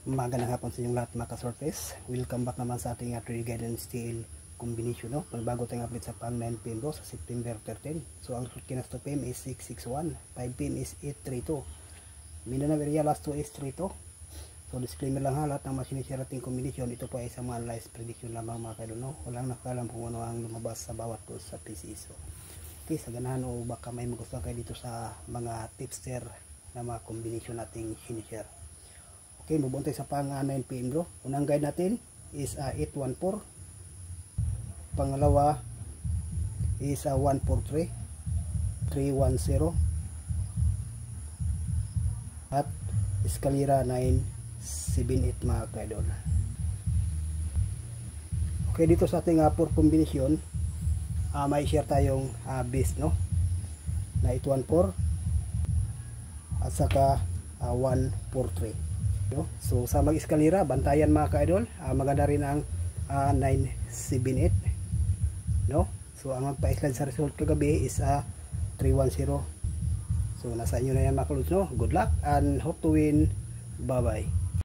Magandang hapon sa inyong lahat mga ka-sortes. Welcome back naman sa ating trade guidance TL combination. No? Pagbago tayong update sa pang 9 PM sa September 13. So ang kinas 2 PM is 661, 5 PM is 832. Mindanao area last 2 is 32. So disclaimer lang ha, lahat ng masinishare ating combination, ito po ay isang analyze prediction lamang mga kaidol. No? Walang nakakalam kung ano ang lumabas sa bawat tools sa PCSO. Okay, sa ganahan o baka may magustuhan kayo dito sa mga tipster na mga combination nating sinishare. Okay, mabuntay sa pang 9 PM bro. Unang guide natin is 814. Pangalawa is 143, 310 at eskalera 978 mga kaidol. Okay, dito sa ating 4 combination, may share tayong base no na 814 at saka 143. So sa mag-eskalera, bantayan mga ka-idol, maganda rin ang 978 no. So ang magpa-slide sa result kagabi is 310. So nasa inyo na yan mga ka-lods no. Good luck and hope to win. Bye bye.